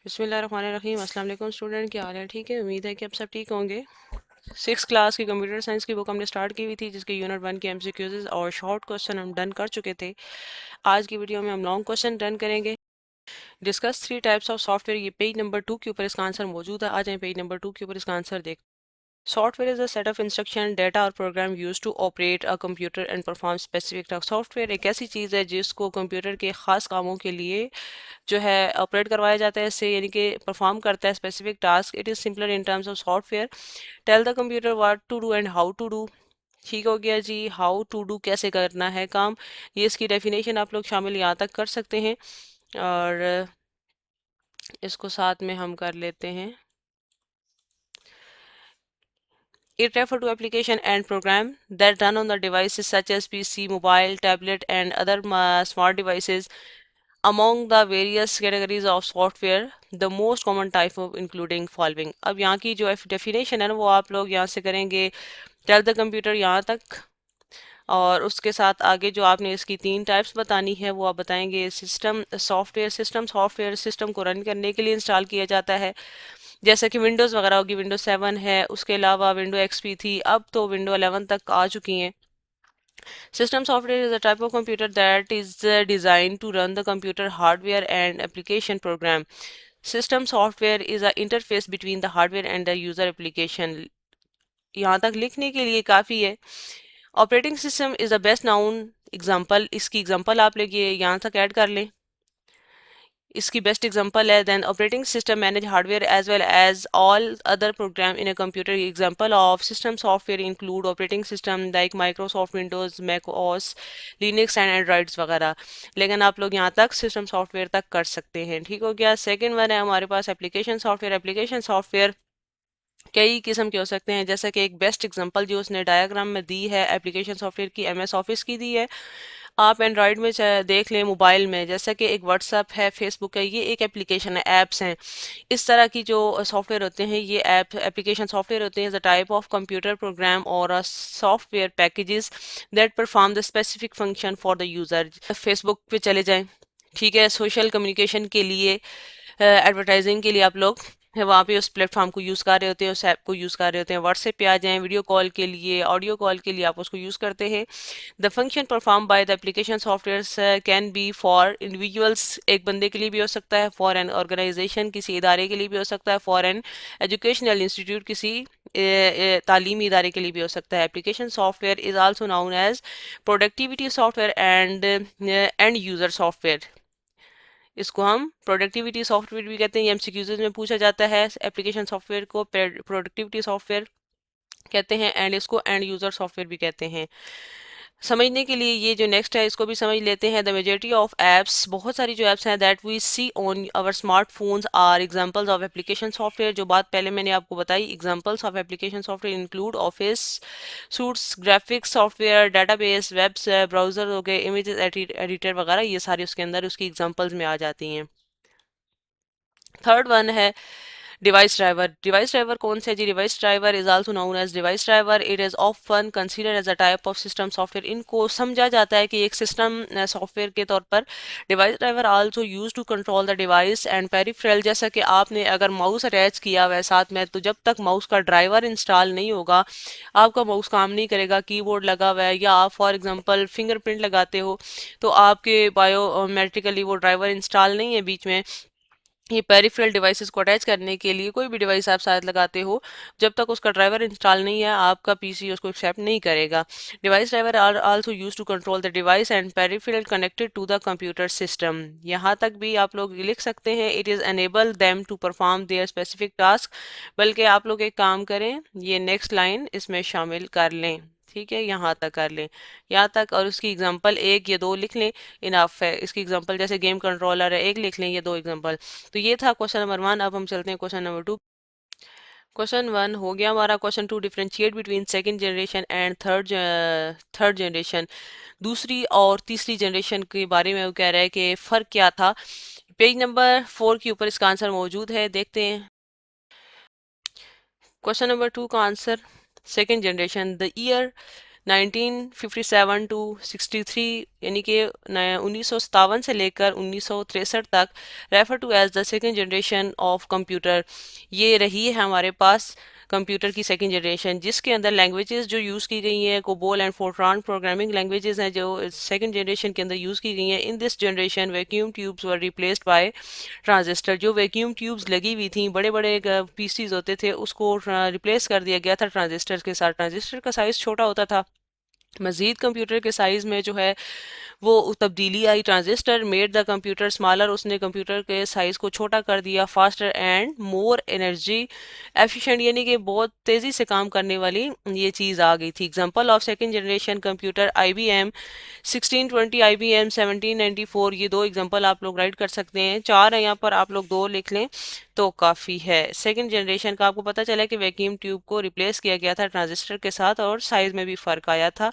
बिस्मिल्लाहिर्रहमानिर्रहीम। अस्सलाम वालेकुम स्टूडेंट, क्या हाल है? ठीक है, उम्मीद है कि आप सब ठीक होंगे। 6 क्लास की कंप्यूटर साइंस की बुक हमने स्टार्ट की हुई थी, जिसके यूनिट 1 के एमसीक्यूज और शॉर्ट क्वेश्चन हम डन कर चुके थे। आज की वीडियो में हम लॉन्ग क्वेश्चन डन करेंगे। डिस्कस 3 टाइप्स ऑफ सॉफ्टवेयर, ये पेज नंबर 2 के ऊपर इसका आंसर मौजूद है। आ जाए पेज नंबर 2 के ऊपर इसका आंसर देख। Software is a set of instruction, data और program use to operate a computer and perform specific task. Software एक ऐसी चीज़ है जिसको कंप्यूटर के ख़ास कामों के लिए जो है ऑपरेट करवाया जाता है, इससे यानी कि परफॉर्म करता है specific task. It is simpler in terms of software. Tell the computer what to do and how to do. ठीक हो गया जी। हाउ टू डू कैसे करना है काम, ये इसकी डेफिनेशन आप लोग शामिल यहाँ तक कर सकते हैं। और इसको साथ में हम कर लेते हैं। It refers to application and program that run on the devices such as PC, mobile, tablet, and other smart devices. Among the various categories of software, the most common type of including following. अब यहाँ की जो definition है ना, वो आप लोग यहाँ से करेंगे टेल द कंप्यूटर यहाँ तक, और उसके साथ आगे जो आपने इसकी 3 टाइप्स बतानी है वो आप बताएंगे। सिस्टम सॉफ्टवेयर सिस्टम को रन करने के लिए इंस्टॉल किया जाता है, जैसे कि विंडोज़ वगैरह होगी, विंडोज 7 है, उसके अलावा विंडो एक्सपी थी, अब तो विंडो 11 तक आ चुकी हैं। System software is a type of computer that is design to run the computer hardware and application program. System software is a interface between the hardware and the user application. यहाँ तक लिखने के लिए काफ़ी है। Operating system is the best known example, इसकी example आप लोग ये यहाँ तक ऐड कर लें। इसकी बेस्ट एग्जांपल है then operating system manage hardware as well as all other program in a computer. Example of system software include operating system like Microsoft Windows, Mac OS, Linux and Androids वगैरह। लेकिन आप लोग यहाँ तक system software तक कर सकते हैं। ठीक हो गया। सेकेंड वन है हमारे पास एप्लीकेशन सॉफ्टवेयर। एप्लीकेशन सॉफ्टवेयर कई किस्म के हो सकते हैं, जैसा कि एक बेस्ट एग्जांपल जो उसने डायग्राम में दी है एप्लीकेशन सॉफ्टवेयर की, एमएस ऑफिस की दी है। आप एंड्रॉयड में चाहे देख लें, मोबाइल में, जैसा कि एक व्हाट्सअप है, फेसबुक है, ये एक एप्लीकेशन है, ऐप्स हैं। इस तरह की जो सॉफ्टवेयर होते हैं ये ऐप एप्लीकेशन सॉफ्टवेयर होते हैं। The type of computer program और software packages that perform the specific function for the user. Facebook पे चले जाएं, ठीक है, सोशल कम्युनिकेशन के लिए, एडवर्टाइजिंग के लिए आप लोग वहाँ पे उस प्लेटफॉर्म को यूज़ कर रहे होते हैं, उस ऐप को यूज़ कर रहे होते हैं। व्हाट्सएप पे आ जाएं, वीडियो कॉल के लिए, ऑडियो कॉल के लिए आप उसको यूज़ करते हैं। The function perform by the application software can be for individuals, एक बंदे के लिए भी हो सकता है, फॉर एन ऑर्गेनाइजेशन, किसी इदारे के लिए भी हो सकता है, फॉर एन एजुकेशनल इंस्टीट्यूट, किसी तालीमी इदारे के लिए भी हो सकता है। Application software is also known as productivity software and user software. इसको हम प्रोडक्टिविटी सॉफ्टवेयर भी कहते हैं। ये एमसीक्यूज में पूछा जाता है। एप्लीकेशन सॉफ्टवेयर को प्रोडक्टिविटी सॉफ्टवेयर कहते हैं एंड इसको एंड यूज़र सॉफ्टवेयर भी कहते हैं। समझने के लिए ये जो नेक्स्ट है इसको भी समझ लेते हैं। द मेजॉरिटी ऑफ एप्स, बहुत सारी जो एप्स हैं that we see on our smartphones are examples of application software. जो बात पहले मैंने आपको बताई, examples of application software include office suites, graphics software, database, web browser हो गए, इमेजेस एडिटर वगैरह, ये सारी उसके अंदर उसकी एग्जांपल्स में आ जाती हैं। थर्ड वन है डिवाइस ड्राइवर। डिवाइस ड्राइवर कौन से जी? Device driver is also known as device driver. It is often considered as a type of system software. इनको समझा जाता है कि एक सिस्टम सॉफ्टवेयर के तौर पर। Device driver also use to control the device and peripheral. जैसा कि आपने अगर माउस अटैच किया हुआ है साथ में, तो जब तक माउस का ड्राइवर इंस्टॉल नहीं होगा आपका माउस काम नहीं करेगा। कीबोर्ड लगा हुआ है या आप फॉर एग्जांपल फिंगरप्रिंट लगाते हो तो आपके बायोमेट्रिकली वो ड्राइवर इंस्टॉल नहीं है बीच में। ये पेरिफेरल डिवाइसेस को अटैच करने के लिए कोई भी डिवाइस आप शायद लगाते हो, जब तक उसका ड्राइवर इंस्टॉल नहीं है आपका पीसी उसको एक्सेप्ट नहीं करेगा। Device driver are also use to control the device and peripheral connected to the computer system. यहाँ तक भी आप लोग लिख सकते हैं it is enable them to perform their specific task. बल्कि आप लोग एक काम करें, ये नेक्स्ट लाइन इसमें शामिल कर लें। ठीक है, यहाँ तक कर लें, यहाँ तक, और उसकी एग्जांपल एक या दो लिख लें, इनफ है। इसकी एग्जांपल जैसे गेम कंट्रोलर है, एक लिख लें या दो एग्जांपल। तो ये था क्वेश्चन नंबर 1। अब हम चलते हैं क्वेश्चन नंबर 2। क्वेश्चन 1 हो गया हमारा। Question 2, differentiate between second generation and third generation. दूसरी और तीसरी जनरेशन के बारे में वो कह रहा है कि फ़र्क क्या था। पेज नंबर 4 के ऊपर इसका आंसर मौजूद है, देखते हैं। क्वेश्चन नंबर 2 का answer, second generation. The year 1957 to 63 यानी कि 1957 से लेकर 1963 तक refer to as the second generation of computer. ये रही है हमारे पास कंप्यूटर की सेकेंड जनरेशन, जिसके अंदर लैंग्वेजेस जो यूज़ की गई हैं COBOL and FORTRAN programming languages हैं जो सेकेंड जनरेशन के अंदर यूज़ की गई हैं। In this generation vacuum tubes were replaced by transistor. जो वैक्यूम ट्यूब्स लगी हुई थी, बड़े बड़े पीसीज होते थे, उसको रिप्लेस कर दिया गया था ट्रांजिस्टर के साथ। ट्रांजिस्टर का साइज़ छोटा होता था। मजीद कंप्यूटर के साइज़ में जो है वो तब्दीली आई। Transistor made the computer smaller, उसने कंप्यूटर के साइज़ को छोटा कर दिया। Faster and more energy efficient, यानी कि बहुत तेज़ी से काम करने वाली ये चीज़ आ गई थी। Example of second generation computer IBM 1620, IBM 1794। ये दो एग्जांपल आप लोग राइट कर सकते हैं। चार है यहाँ पर, आप लोग दो लिख लें तो काफ़ी है। सेकंड जनरेशन का आपको पता चला कि वैक्यूम ट्यूब को रिप्लेस किया गया था ट्रांजिस्टर के साथ और साइज़ में भी फ़र्क आया था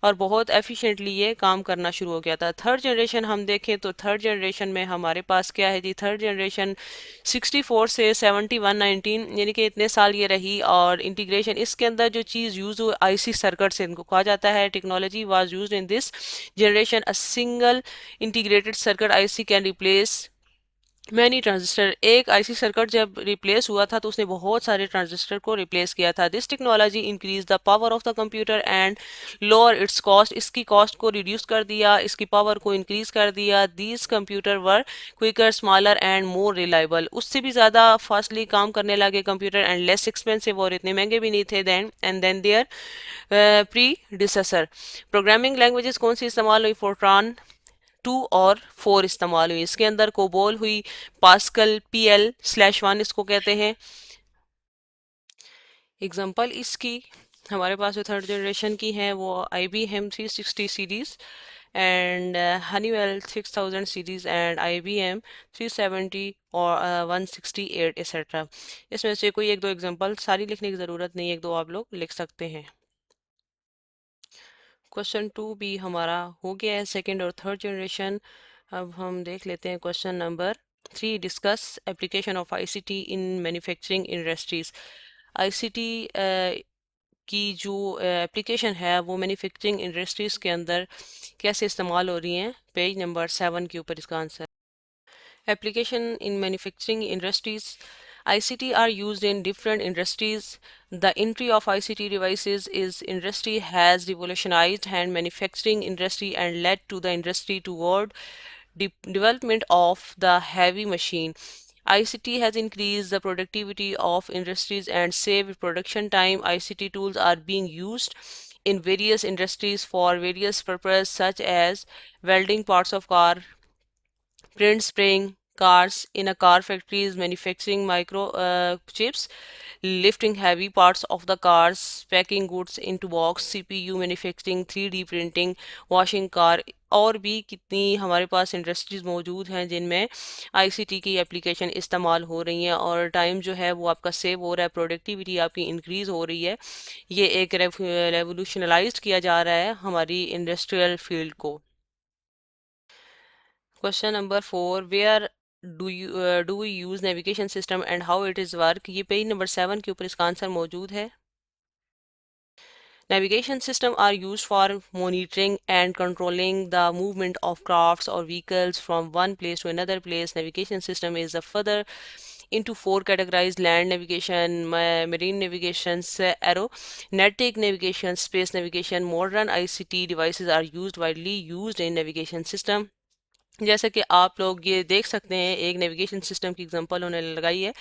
और बहुत एफिशिएंटली ये काम करना शुरू हो गया था। थर्ड जनरेशन हम देखें तो थर्ड जनरेशन में हमारे पास क्या है जी, थर्ड जनरेशन 64 से 7119 यानी कि इतने साल ये रही। और इंटीग्रेशन, इसके अंदर जो चीज़ यूज़ हुई IC सर्किट से इनको कहा जाता है। Technology was used in this generation. A single integrated circuit IC can replace many transistor. एक आईसी सर्किट जब रिप्लेस हुआ था तो उसने बहुत सारे ट्रांजिस्टर को रिप्लेस किया था। This technology increase the power of the computer and lower its cost. इसकी कॉस्ट को रिड्यूस कर दिया, इसकी पावर को इंक्रीज कर दिया। These computer were quicker, smaller and more reliable. उससे भी ज़्यादा फास्टली काम करने लगे कंप्यूटर एंड लेस एक्सपेंसिव, और इतने महंगे भी नहीं थे। Then there predecessor programming languages कौन सी इस्तेमाल हुई? फोर्ट्रान 2 और 4 इस्तेमाल हुई। इसके अंदर कोबोल हुई, पास्कल, PL/1 इसको कहते हैं। एग्जांपल इसकी हमारे पास जो थर्ड जनरेशन की है वो IBM 360 series and Honeywell 6000 series and IBM 370 और 168 एक्सेट्रा। इसमें से कोई एक दो एग्जांपल, सारी लिखने की ज़रूरत नहीं, एक दो आप लोग लिख सकते हैं। क्वेश्चन 2 भी हमारा हो गया है, सेकेंड और थर्ड जनरेशन। अब हम देख लेते हैं question number 3। Discuss application of ICT in manufacturing industries. ICT की जो एप्लीकेशन है वो मैन्युफैक्चरिंग इंडस्ट्रीज के अंदर कैसे इस्तेमाल हो रही हैं? पेज नंबर 7 के ऊपर इसका answer. Application in manufacturing industries. ICT are used in different industries. The entry of ICT devices is industry has revolutionized hand manufacturing industry and led to the industry toward development of the heavy machine. ICT has increased the productivity of industries and saved production time. ICT tools are being used in various industries for various purposes such as welding parts of car, print spraying cars in a car factories, manufacturing micro chips, lifting heavy parts of the cars, packing goods into box, CPU manufacturing, 3D printing, washing car। और भी कितनी हमारे पास industries मौजूद हैं जिनमें ICT की application इस्तेमाल हो रही हैं और टाइम जो है वो आपका सेव हो रहा है, प्रोडक्टिविटी आपकी इंक्रीज हो रही है। ये एक रेवोल्यूशनलाइज किया जा रहा है हमारी इंडस्ट्रियल फील्ड को। Question number 4, where do we use navigation system and how it is work. ये पेज नंबर 7 के ऊपर इसका आंसर मौजूद है। Navigation systems are used for monitoring and controlling the movement of crafts or vehicles from one place to another place. Navigation system is a further into four categorized: land navigation, marine navigation, aeronautic navigation, space navigation. Modern ICT devices are used widely used in navigation system। जैसा कि आप लोग ये देख सकते हैं, एक navigation system की एग्जांपल उन्होंने लगाई है।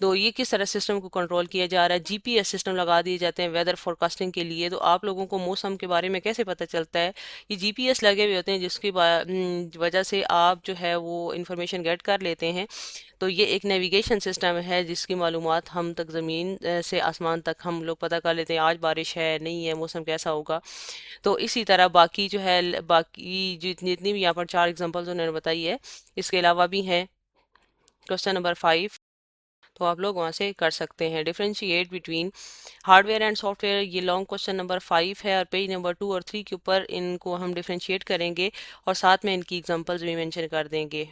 तो ये किस तरह सिस्टम को कंट्रोल किया जा रहा है? GPS सिस्टम लगा दिए जाते हैं वेदर फोरकास्टिंग के लिए। तो आप लोगों को मौसम के बारे में कैसे पता चलता है? ये GPS लगे हुए होते हैं जिसकी वजह से आप जो है वो इंफॉर्मेशन गेट कर लेते हैं। तो ये एक नेविगेशन सिस्टम है जिसकी मालूमात हम तक ज़मीन से आसमान तक हम लोग पता कर लेते हैं, आज बारिश है नहीं है, मौसम कैसा होगा। तो इसी तरह बाकी जो है बाकी जितनी भी यहाँ पर चार एग्जांपल्स उन्होंने बताई है, इसके अलावा भी हैं। क्वेश्चन नंबर 5, तो आप लोग वहाँ से कर सकते हैं। Differentiate between hardware and software, ये लॉन्ग क्वेश्चन नंबर 5 है और पेज नंबर 2 और 3 के ऊपर इनको हम डिफ्रेंशिएट करेंगे और साथ में इनकी एग्जांपल्स भी मेंशन कर देंगे।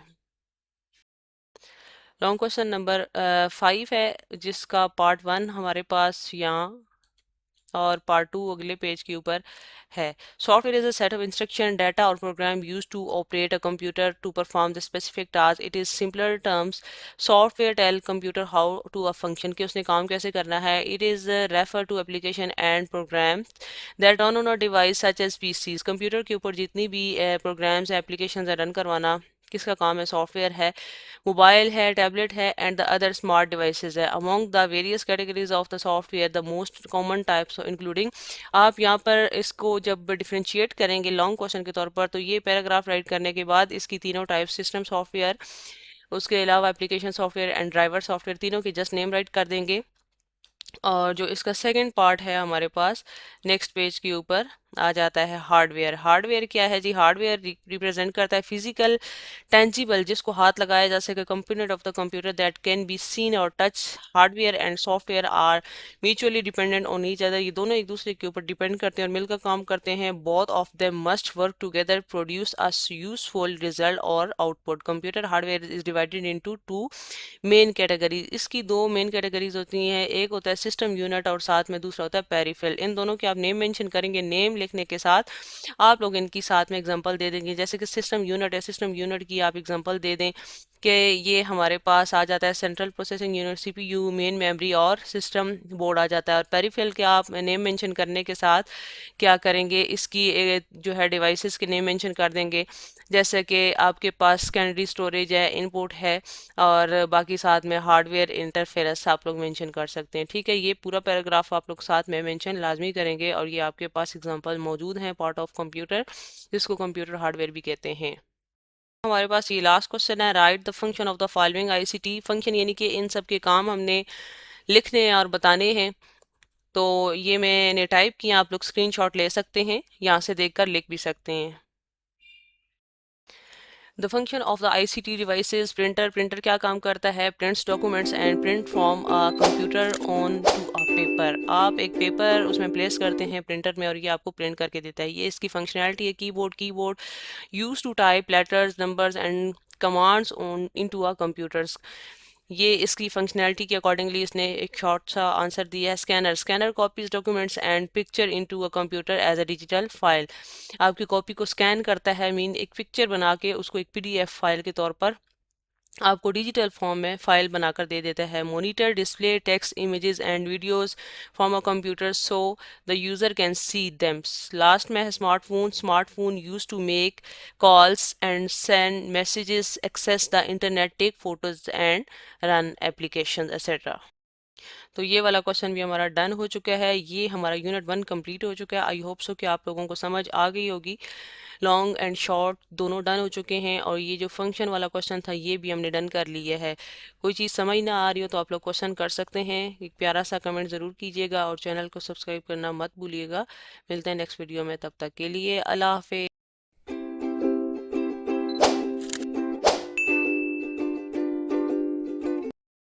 लॉन्ग क्वेश्चन नंबर 5 है जिसका पार्ट 1 हमारे पास यहाँ और पार्ट 2 अगले पेज के ऊपर है। Software is a set of instruction data और program use to operate a computer to perform the specific task. It is simpler terms software tell computer how to a function, कि उसने काम कैसे करना है। It is refer to application and program that run on a device such as PCs. Computer के ऊपर जितनी भी प्रोग्राम्स एप्लीकेशन रन करवाना किसका काम है? सॉफ्टवेयर है। मोबाइल है, टैबलेट है and the other smart devices है। Among the various categories of the software the most common types including. आप यहाँ पर इसको जब डिफ्रेंशिएट करेंगे लॉन्ग क्वेश्चन के तौर पर, तो ये पैराग्राफ राइट करने के बाद इसकी तीनों टाइप सिस्टम सॉफ्टवेयर, उसके अलावा application software and driver software, तीनों की जस्ट नेम राइट कर देंगे। और जो इसका सेकंड पार्ट है हमारे पास नेक्स्ट पेज के ऊपर आ जाता है हार्डवेयर। हार्डवेयर क्या है जी? हार्डवेयर रिप्रेजेंट करता है फिजिकल टेंजिबल, जिसको हाथ लगाया जा सके, component of the computer that can be seen और touch. Hardware and software are mutually dependent on each other. ये दोनों एक दूसरे के ऊपर डिपेंड करते हैं और मिलकर काम करते हैं। Both of them must work together produce a useful result और output. Computer hardware is divided into two main category. इसकी दो मेन कैटेगरीज होती हैं, एक होता है सिस्टम यूनिट और साथ में दूसरा होता है पेरिफेरल। इन दोनों के आप नेम मेंशन करेंगे, नेम लिखने के साथ आप लोग इनकी साथ में एग्जांपल दे देंगे। जैसे कि सिस्टम यूनिट है, सिस्टम यूनिट की आप एग्जांपल दे दें कि ये हमारे पास आ जाता है central processing unit, CPU, main memory और सिस्टम बोर्ड आ जाता है। और पेरिफेरल के आप नेम मेंशन करने के साथ क्या करेंगे, इसकी जो है डिवाइसेस के नेम मेंशन कर देंगे। जैसे कि आपके पास सेकेंडरी स्टोरेज है, इनपुट है और बाकी साथ में हार्डवेयर इंटरफेरेंस आप लोग मेंशन कर सकते हैं। ठीक है, ये पूरा पैराग्राफ आप लोग साथ में मेंशन लाजमी करेंगे और ये आपके पास एग्जांपल मौजूद हैं पार्ट ऑफ कंप्यूटर, जिसको कंप्यूटर हार्डवेयर भी कहते हैं। हमारे पास ये लास्ट क्वेश्चन है, right the function of the following ICT function, यानी कि इन सब के काम हमने लिखने और बताने हैं। तो ये मैंने टाइप किया, आप लोग स्क्रीनशॉट ले सकते हैं, यहाँ से देखकर लिख भी सकते हैं। The function of the ICT devices printer, printer क्या काम करता है? Prints documents and print from a computer on to a paper. आप एक पेपर उसमें प्लेस करते हैं प्रिंटर में और ये आपको प्रिंट करके देता है। ये इसकी फंक्शनैलिटी है। Keyboard, keyboard use to type letters, numbers and commands on into a computers. ये इसकी फंक्शनैलिटी के अकॉर्डिंगली इसने एक शॉर्ट सा आंसर दिया है। Scanner, scanner copies documents and picture into a computer as a digital file. आपकी कॉपी को स्कैन करता है, मीन एक पिक्चर बना के उसको एक पीडीएफ फाइल के तौर पर आपको डिजिटल फॉर्म में फाइल बनाकर दे देता है। Monitor display text images and videos from a computer so the user can see them. Last में है smartphone, smartphone use to make calls and send messages, access the internet, take photos and run application etcetera. तो ये वाला question भी हमारा done हो चुका है। ये हमारा यूनिट 1 कंप्लीट हो चुका है। आई होप सो कि आप लोगों को समझ आ गई होगी। लॉन्ग एंड शॉर्ट दोनों डन हो चुके हैं और ये जो फंक्शन वाला क्वेश्चन था ये भी हमने डन कर लिया है। कोई चीज़ समझ ना आ रही हो तो आप लोग क्वेश्चन कर सकते हैं, एक प्यारा सा कमेंट ज़रूर कीजिएगा और चैनल को सब्सक्राइब करना मत भूलिएगा। मिलते हैं नेक्स्ट वीडियो में, तब तक के लिए अल्लाह हाफिज़।